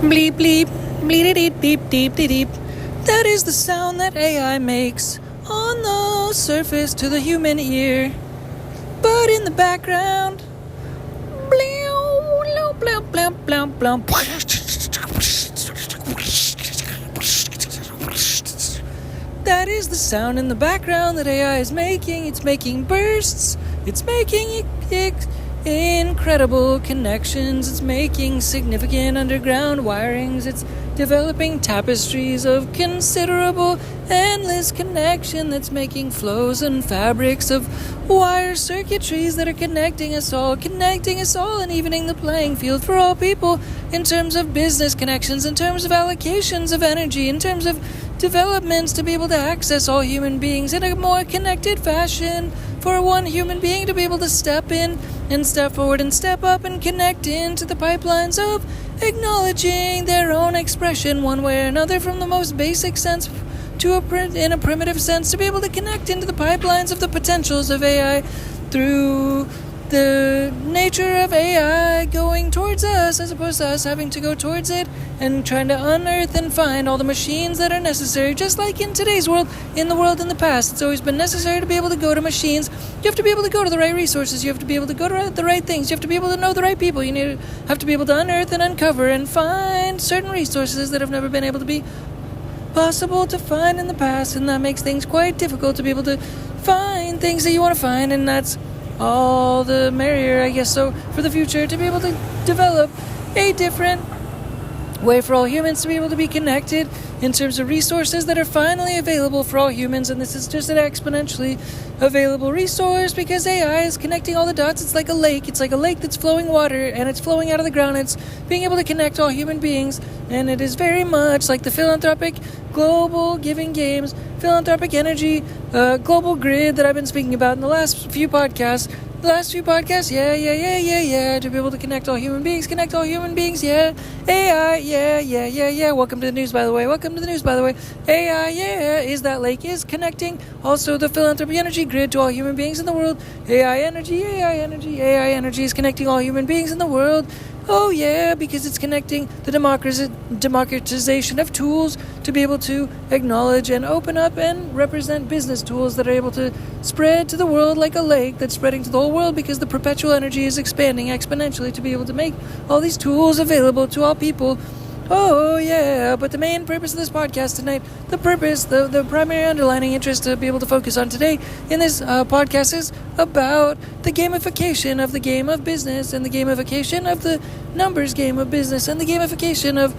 Bleep bleep, bleep deep beep deep deep. That is the sound that AI makes on the surface to the human ear. But in the background, blow, blow, blow, blow, blow, blow. That is the sound in the background that AI is making. It's making bursts. It's making incredible connections. It's making significant underground wirings. It's developing tapestries of considerable, endless connection that's making flows and fabrics of wire circuitries that are connecting us all, and evening the playing field for all people in terms of business connections, in terms of allocations of energy, in terms of developments to be able to access all human beings in a more connected fashion, for one human being to be able to step in and step forward and step up and connect into the pipelines of acknowledging their own expression one way or another, from the most basic sense to in a primitive sense, to be able to connect into the pipelines of the potentials of AI through the nature of AI going towards us, as opposed to us having to go towards it and trying to unearth and find all the machines that are necessary. Just like in today's world, in the world in the past, it's always been necessary to be able to go to machines. You have to be able to go to the right resources. You have to be able to go to the right things. You have to be able to know the right people. You have to be able to unearth and uncover and find certain resources that have never been able to be possible to find in the past, and that makes things quite difficult to be able to find things that you want to find, and that's all the merrier, I guess. So for the future, to be able to develop a different way for all humans to be able to be connected in terms of resources that are finally available for all humans, and this is just an exponentially available resource because AI is connecting all the dots. It's like a lake that's flowing water, and it's flowing out of the ground. It's being able to connect all human beings, and it is very much like the philanthropic global giving games, philanthropic energy global grid that I've been speaking about in the last few podcasts. Yeah, to be able to connect all human beings, yeah. AI, yeah. Welcome to the news, by the way. AI, is that lake, is connecting also the philanthropy energy grid to all human beings in the world. AI energy is connecting all human beings in the world. Oh yeah, because it's connecting the democratization of tools to be able to acknowledge and open up and represent business tools that are able to spread to the world like a lake that's spreading to the whole world, because the perpetual energy is expanding exponentially to be able to make all these tools available to all people. Oh yeah, but the main purpose of this podcast tonight, the primary underlining interest to be able to focus on today in this podcast is about the gamification of the game of business, and the gamification of the numbers game of business, and the gamification of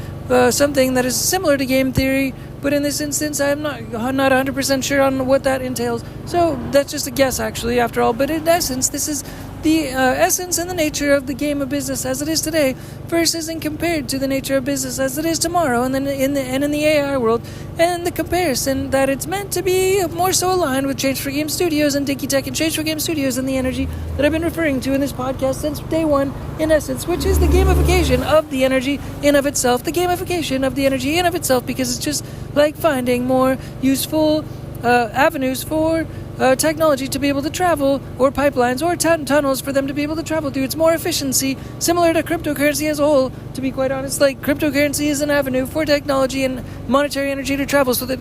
something that is similar to game theory, but in this instance I'm not 100% sure on what that entails. So that's just a guess actually after all, but in essence this is the essence and the nature of the game of business as it is today versus and compared to the nature of business as it is tomorrow, and then in the AI world, and the comparison that it's meant to be more so aligned with Change for Game Studios and Dinky Tehc and Change for Game Studios, and the energy that I've been referring to in this podcast since day one, in essence, which is the gamification of the energy in of itself, because it's just like finding more useful avenues for technology to be able to travel, or pipelines or tunnels for them to be able to travel through. It's more efficiency, similar to cryptocurrency as a whole, to be quite honest. Like cryptocurrency is an avenue for technology and monetary energy to travel, so that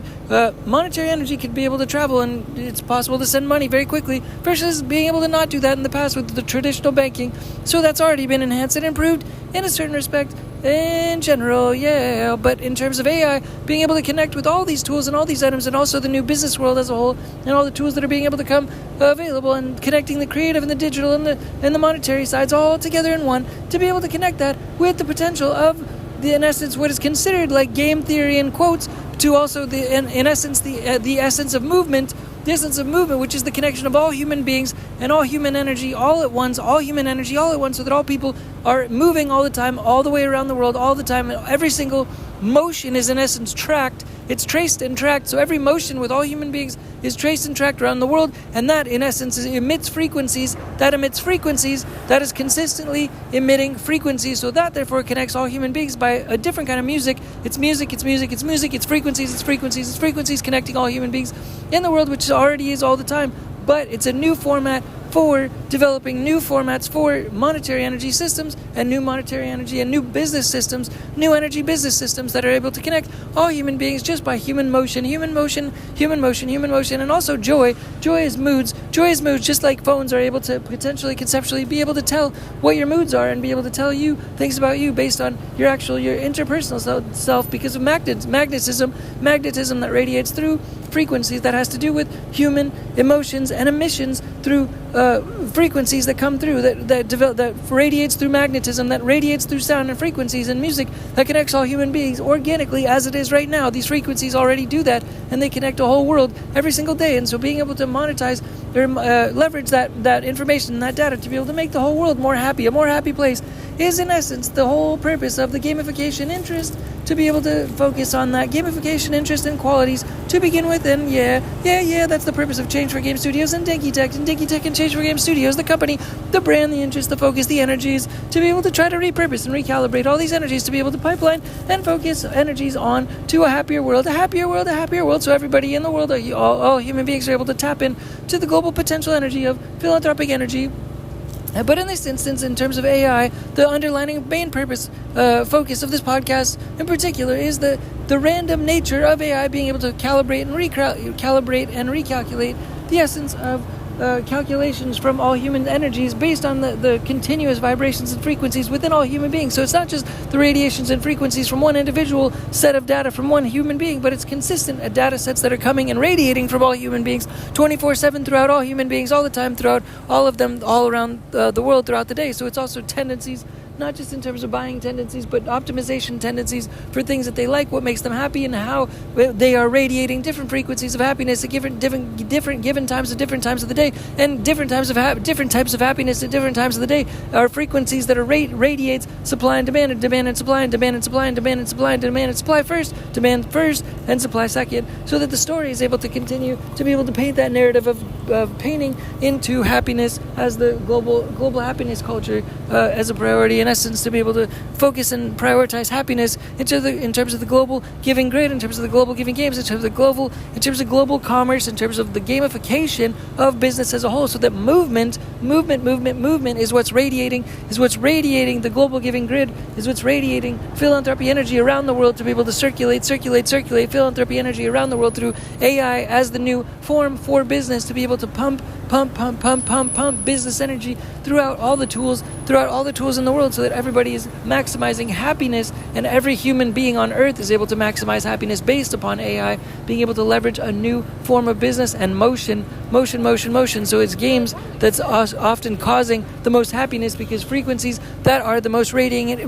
monetary energy can be able to travel, and it's possible to send money very quickly, versus being able to not do that in the past with the traditional banking. So that's already been enhanced and improved in a certain respect in general, yeah. But in terms of AI, being able to connect with all these tools and all these items, and also the new business world as a whole, and all the tools that are being able to come available, and connecting the creative and the digital and the monetary sides all together in one, to be able to connect that with the potential of in essence what is considered like game theory in quotes, to also in essence the essence of movement. The essence of movement, which is the connection of all human beings and all human energy all at once, so that all people are moving all the time, all the way around the world, all the time. Every single motion is in essence tracked. It's traced and tracked. So every motion with all human beings is traced and tracked around the world, and that in essence emits frequencies. That is consistently emitting frequencies. So that therefore connects all human beings by a different kind of music. It's frequencies connecting all human beings in the world, which already is all the time. But it's a new format for developing new formats for monetary energy systems and new monetary energy and new business systems, new energy business systems that are able to connect all human beings just by human motion, and also joy. Joy is moods, just like phones are able to potentially, conceptually be able to tell what your moods are and be able to tell you things about you based on your interpersonal self because of magnetism that radiates through frequencies that has to do with human emotions and emissions through frequencies that come through that radiates through magnetism, that radiates through sound and frequencies and music that connects all human beings organically as it is right now. These frequencies already do that, and they connect the whole world every single day. And so being able to monetize or leverage that information and that data to be able to make the whole world more happy, a more happy place, is in essence the whole purpose of the gamification interest, to be able to focus on that gamification interest and qualities to begin with. And that's the purpose of Change for Game Studios and Dinky Tehc and Change for Game Studios, the company, the brand, the interest, the focus, the energies, to be able to try to repurpose and recalibrate all these energies to be able to pipeline and focus energies on to a happier world, so everybody in the world, all human beings are able to tap in to the global potential energy of philanthropic energy. But in this instance, in terms of AI, the underlying main purpose, focus of this podcast in particular is the random nature of AI being able to calibrate and recalculate the essence of calculations from all human energies based on the continuous vibrations and frequencies within all human beings. So it's not just the radiations and frequencies from one individual set of data from one human being, but it's consistent data sets that are coming and radiating from all human beings 24/7 throughout all human beings all the time, throughout all of them, all around the world throughout the day. So it's also tendencies, not just in terms of buying tendencies, but optimization tendencies for things that they like, what makes them happy, and how they are radiating different frequencies of happiness at different given times at different times of the day, and different types of happiness at different times of the day are frequencies that are radiates supply and demand and supply and demand and supply and demand and supply and demand and supply first, demand first, and supply second, so that the story is able to continue to be able to paint that narrative of painting into happiness as the global happiness culture as a priority. In essence, to be able to focus and prioritize happiness in terms of the global giving grid, in terms of the global giving games, in terms of global commerce, in terms of the gamification of business as a whole, so that movement is what's radiating the global giving grid, is what's radiating philanthropy energy around the world to be able to circulate philanthropy energy around the world through AI as the new form for business, to be able to pump business energy throughout all the tools in the world, so that everybody is maximizing happiness, and every human being on earth is able to maximize happiness based upon AI being able to leverage a new form of business and motion. So it's games that's often causing the most happiness, because frequencies that are the most radiating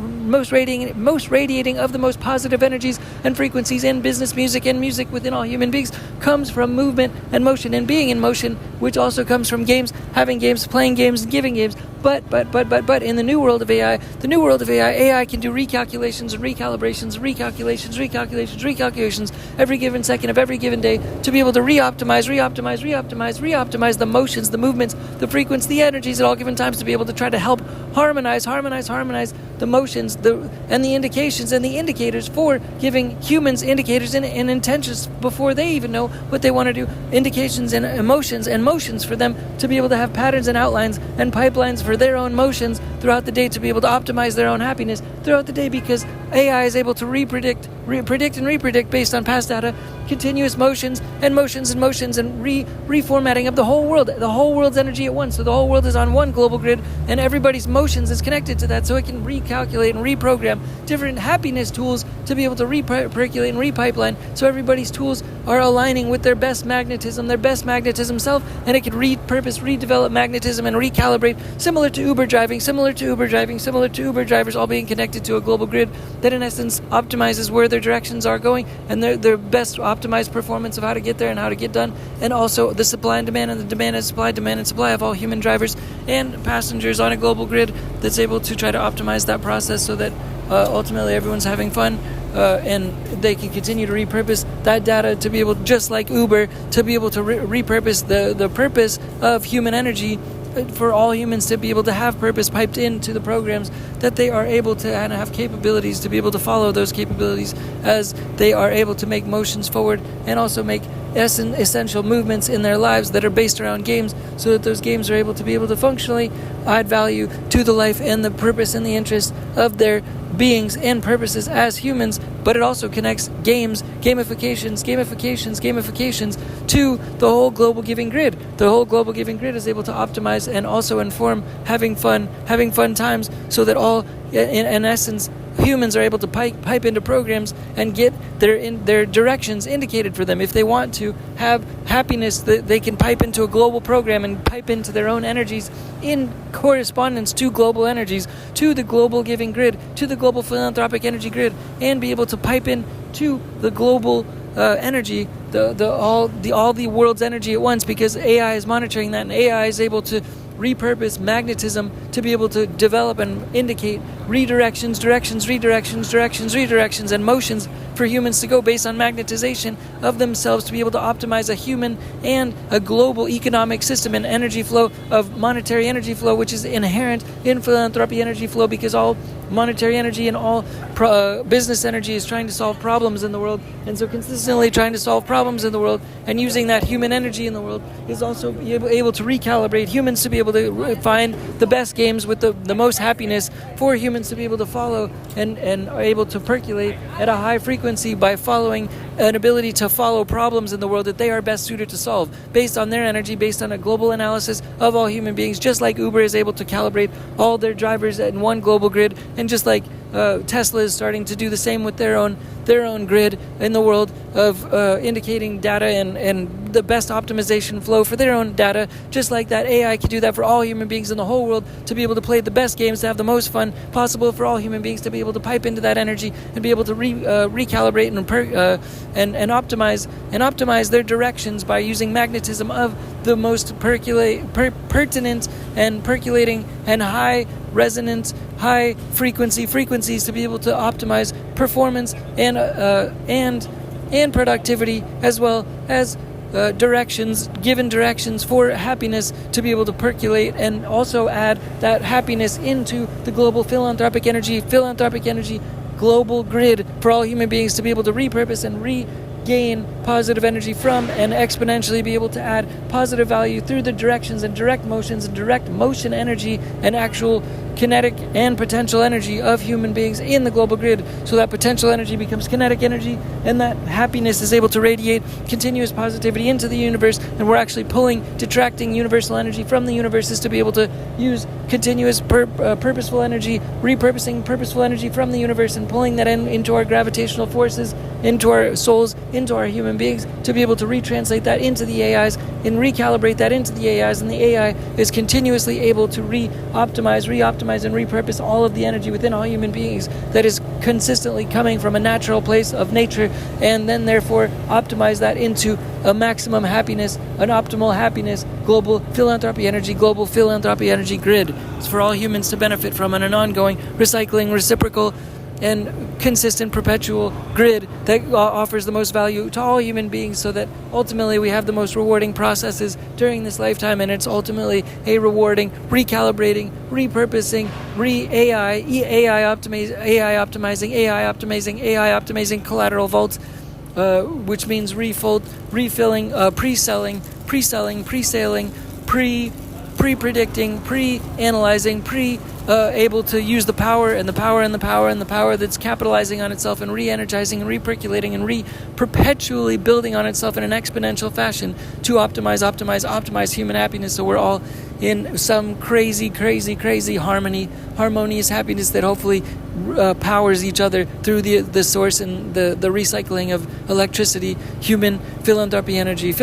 of the most positive energies and frequencies in business, music within all human beings comes from movement and motion and being in motion, which also comes from games, having games, playing games, and giving games. But in the new world of AI, AI can do recalculations and recalibrations every given second of every given day to be able to reoptimize the motions, the movements, the frequency, the energies at all given times, to be able to try to help harmonize the motions, and the indications and the indicators for giving humans indicators and intentions before they even know what they want to do, indications and emotions and motions for them to be able to have patterns and outlines and pipelines for their own motions throughout the day, to be able to optimize their own happiness throughout the day, because AI is able to predict and repredict based on past data, continuous motions and reformatting of the whole world's energy at once. So the whole world is on one global grid, and everybody's motions is connected to that, so it can recalculate and reprogram different happiness tools to be able to percolate and repipeline, so everybody's tools are aligning with their best magnetism self, and it can redevelop magnetism and recalibrate, similar to Uber drivers all being connected to a global grid that in essence optimizes where their directions are going and their best optimized performance of how to get there and how to get done, and also the supply and demand and demand and supply of all human drivers and passengers on a global grid that's able to try to optimize that process, so that ultimately everyone's having fun, and they can continue to repurpose that data to be able, just like Uber, to be able to repurpose the purpose of human energy for all humans to be able to have purpose piped into the programs, that they are able to and have capabilities to be able to follow those capabilities as they are able to make motions forward, and also make essential movements in their lives that are based around games, so that those games are able to functionally add value to the life and the purpose and the interest of their beings and purposes as humans. But it also connects gamifications to the whole global giving grid. The whole global giving grid is able to optimize and also inform having fun times, so that all, in essence, humans are able to pipe into programs and get their directions indicated for them. If they want to have happiness, they can pipe into a global program and pipe into their own energies in correspondence to global energies, to the global giving grid, to the global philanthropic energy grid, and be able to pipe in to the global energy, all the world's energy at once, because AI is monitoring that, and AI is able to repurpose magnetism to be able to develop and indicate redirections, and motions for humans to go based on magnetization of themselves, to be able to optimize a human and a global economic system and energy flow of monetary energy flow, which is inherent in philanthropy energy flow, because all monetary energy and all business energy is trying to solve problems in the world. And so consistently trying to solve problems in the world and using that human energy in the world is also able to recalibrate humans to be able to find the best games with the most happiness for humans to be able to follow and are able to percolate at a high frequency by following an ability to follow problems in the world that they are best suited to solve based on their energy, based on a global analysis of all human beings, just like Uber is able to calibrate all their drivers in one global grid, and just like Tesla is starting to do the same with their own grid in the world of indicating data and the best optimization flow for their own data. Just like that, AI can do that for all human beings in the whole world, to be able to play the best games, to have the most fun possible for all human beings, to be able to pipe into that energy and be able to recalibrate and optimize their directions by using magnetism of the most pertinent and percolating and high resonance, high frequencies to be able to optimize performance and productivity, as well as given directions for happiness to be able to percolate and also add that happiness into the global philanthropic energy global grid for all human beings to be able to repurpose and regain positive energy from, and exponentially be able to add positive value through the directions and direct motions and direct motion energy and actual kinetic and potential energy of human beings in the global grid, so that potential energy becomes kinetic energy, and that happiness is able to radiate continuous positivity into the universe, and we're actually detracting universal energy from the universes to be able to use continuous purposeful energy, repurposing purposeful energy from the universe and pulling that into our gravitational forces, into our souls, into our human beings, to be able to retranslate that into the AIs and recalibrate that into the AIs, and the AI is continuously able to reoptimize and repurpose all of the energy within all human beings that is consistently coming from a natural place of nature, and then therefore optimize that into a maximum happiness, an optimal happiness, global philanthropy energy grid. It's for all humans to benefit from, in an ongoing, recycling, reciprocal, and consistent perpetual grid that offers the most value to all human beings, so that ultimately we have the most rewarding processes during this lifetime, and it's ultimately a rewarding, recalibrating, repurposing, AI optimizing collateral vaults, which means refilling, pre-selling, pre-sailing, pre-predicting, pre-analyzing, able to use the power that's capitalizing on itself and re-energizing and re-percolating and perpetually building on itself in an exponential fashion to optimize human happiness, so we're all in some crazy harmonious happiness that hopefully powers each other through the source and the recycling of electricity, human philanthropy energy,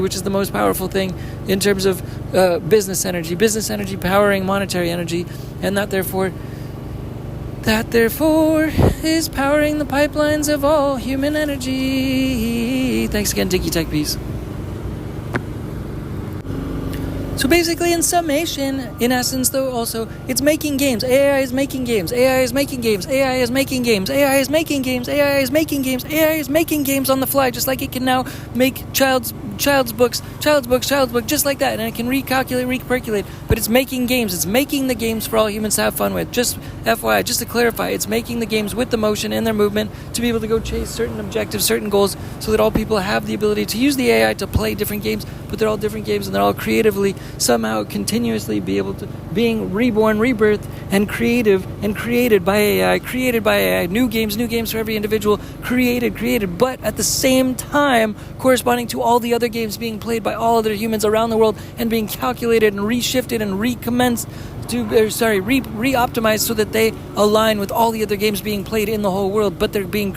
which is the most powerful thing in terms of business energy powering monetary energy, and that therefore is powering the pipelines of all human energy. Thanks again, Dinky Tehc. Peace. So basically, in summation, in essence, though, also, it's making games. AI is making games on the fly, just like it can now make child's books, just like that, and it can recalculate, but it's making games. It's making the games for all humans to have fun with. Just FYI, just to clarify, it's making the games with the motion and their movement to be able to go chase certain objectives, certain goals, so that all people have the ability to use the AI to play different games, but they're all different games and they're all creatively somehow continuously be able to being reborn, rebirthed, and creative and created by AI, new games for every individual, created, but at the same time corresponding to all the other games being played by all other humans around the world and being calculated and reshifted and re-optimized so that they align with all the other games being played in the whole world, but they're being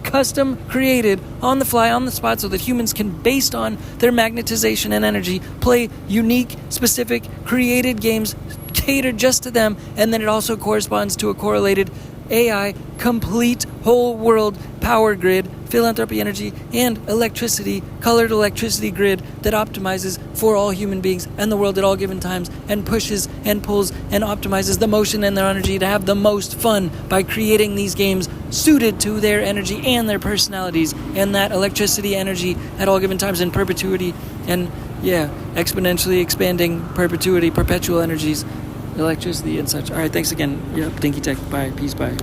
custom created on the fly, on the spot, so that humans can, based on their magnetization and energy, play unique, specific, created games catered just to them, and then it also corresponds to a correlated AI, complete whole world power grid, philanthropy energy, and electricity, colored electricity grid that optimizes for all human beings and the world at all given times, and pushes and pulls and optimizes the motion and their energy to have the most fun by creating these games suited to their energy and their personalities, and that electricity energy at all given times in perpetuity, and exponentially expanding perpetual energies, electricity and such. All right, thanks again. Yep, Dinky Tehc. Bye. Peace. Bye.